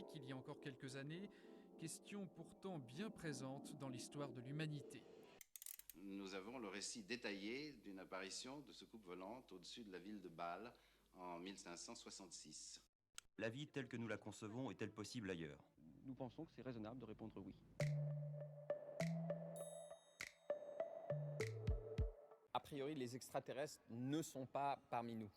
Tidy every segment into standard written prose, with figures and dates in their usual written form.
scientifique il y a encore quelques années, question pourtant bien présente dans l'histoire de l'humanité. Nous avons le récit détaillé d'une apparition de soucoupes volantes au-dessus de la ville de Bâle en 1566. La vie telle que nous la concevons est-elle possible ailleurs? Nous pensons que c'est raisonnable de répondre oui. A priori, les extraterrestres ne sont pas parmi nous.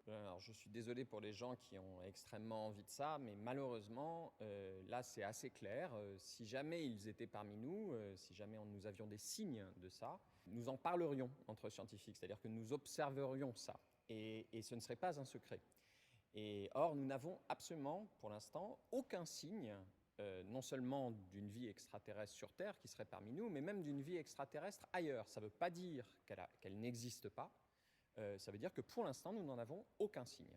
Alors, je suis désolé pour les gens qui ont extrêmement envie de ça, mais malheureusement, là, c'est assez clair. Si jamais ils étaient parmi nous, si jamais nous avions des signes de ça, nous en parlerions entre scientifiques, c'est-à-dire que nous observerions ça. Et ce ne serait pas un secret. Et or, nous n'avons absolument, pour l'instant, aucun signe, non seulement d'une vie extraterrestre sur Terre qui serait parmi nous, mais même d'une vie extraterrestre ailleurs. Ça ne veut pas dire qu'elle n'existe pas. Ça veut dire que pour l'instant, nous n'en avons aucun signe.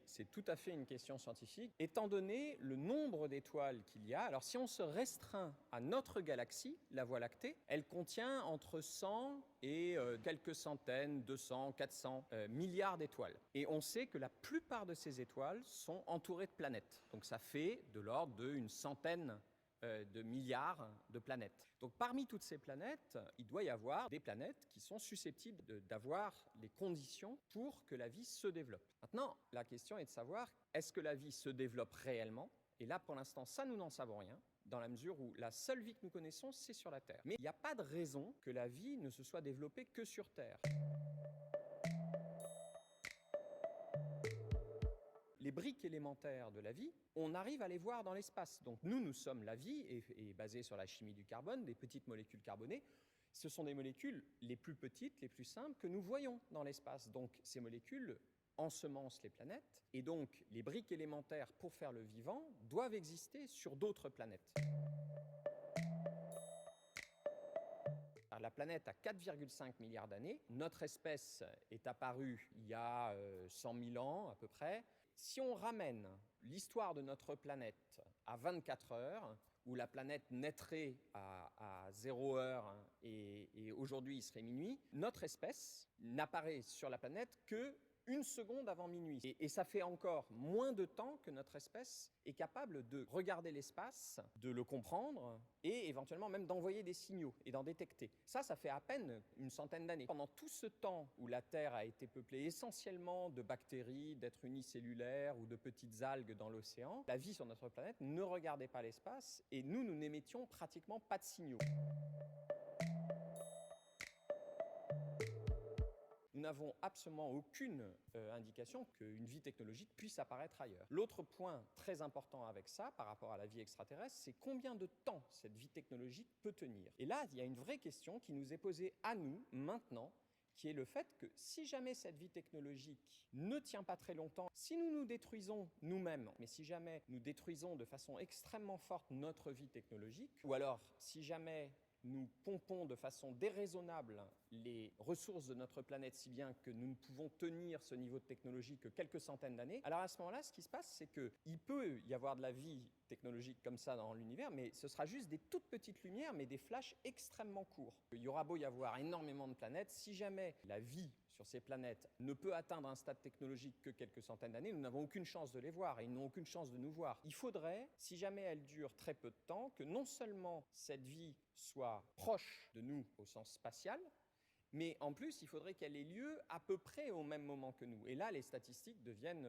C'est tout à fait une question scientifique. Étant donné le nombre d'étoiles qu'il y a, alors si on se restreint à notre galaxie, la Voie lactée, elle contient entre 100 et quelques centaines, 200, 400 milliards d'étoiles. Et on sait que la plupart de ces étoiles sont entourées de planètes. Donc ça fait de l'ordre d'une centaine de milliards de planètes. Donc parmi toutes ces planètes, il doit y avoir des planètes qui sont susceptibles d'avoir les conditions pour que la vie se développe. Maintenant, la question est de savoir, est-ce que la vie se développe réellement? Et là, pour l'instant, ça, nous n'en savons rien, dans la mesure où la seule vie que nous connaissons, c'est sur la Terre. Mais il n'y a pas de raison que la vie ne se soit développée que sur Terre. Les briques élémentaires de la vie, on arrive à les voir dans l'espace. Donc nous sommes la vie, et basée sur la chimie du carbone, des petites molécules carbonées. Ce sont des molécules les plus petites, les plus simples que nous voyons dans l'espace. Donc ces molécules ensemencent les planètes, et donc les briques élémentaires pour faire le vivant doivent exister sur d'autres planètes. La planète a 4,5 milliards d'années. Notre espèce est apparue il y a 100 000 ans à peu près. Si on ramène l'histoire de notre planète à 24 heures, où la planète naîtrait à 0 heure et aujourd'hui il serait minuit, notre espèce n'apparaît sur la planète que une seconde avant minuit. Et ça fait encore moins de temps que notre espèce est capable de regarder l'espace, de le comprendre et éventuellement même d'envoyer des signaux et d'en détecter. Ça fait à peine une centaine d'années. Pendant tout ce temps où la Terre a été peuplée essentiellement de bactéries, d'êtres unicellulaires ou de petites algues dans l'océan, la vie sur notre planète ne regardait pas l'espace et nous n'émettions pratiquement pas de signaux. Nous n'avons absolument aucune indication qu'une vie technologique puisse apparaître ailleurs. L'autre point très important avec ça, par rapport à la vie extraterrestre, c'est combien de temps cette vie technologique peut tenir. Et là, il y a une vraie question qui nous est posée à nous, maintenant, qui est le fait que si jamais cette vie technologique ne tient pas très longtemps, si nous nous détruisons nous-mêmes, mais si jamais nous détruisons de façon extrêmement forte notre vie technologique, ou alors si jamais nous pompons de façon déraisonnable les ressources de notre planète si bien que nous ne pouvons tenir ce niveau de technologie que quelques centaines d'années, alors à ce moment-là, ce qui se passe, c'est qu'il peut y avoir de la vie technologique comme ça dans l'univers, mais ce sera juste des toutes petites lumières, mais des flashs extrêmement courts. Il y aura beau y avoir énormément de planètes, si jamais la vie sur ces planètes ne peut atteindre un stade technologique que quelques centaines d'années, nous n'avons aucune chance de les voir et ils n'ont aucune chance de nous voir. Il faudrait, si jamais elle dure très peu de temps, que non seulement cette vie soit proche de nous au sens spatial, mais en plus, il faudrait qu'elle ait lieu à peu près au même moment que nous. Et là, les statistiques deviennent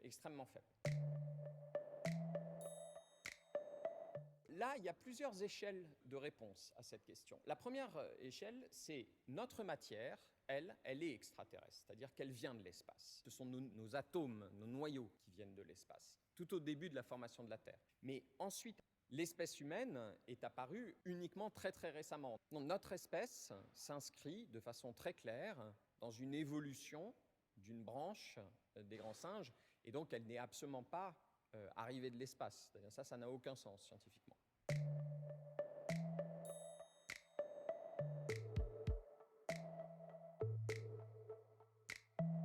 extrêmement faibles. Là, il y a plusieurs échelles de réponse à cette question. La première échelle, c'est notre matière, elle est extraterrestre, c'est-à-dire qu'elle vient de l'espace. Ce sont nos atomes, nos noyaux qui viennent de l'espace, tout au début de la formation de la Terre. Mais ensuite, l'espèce humaine est apparue uniquement très très récemment. Donc, notre espèce s'inscrit de façon très claire dans une évolution d'une branche des grands singes, et donc elle n'est absolument pas arrivée de l'espace. C'est-à-dire ça n'a aucun sens scientifiquement.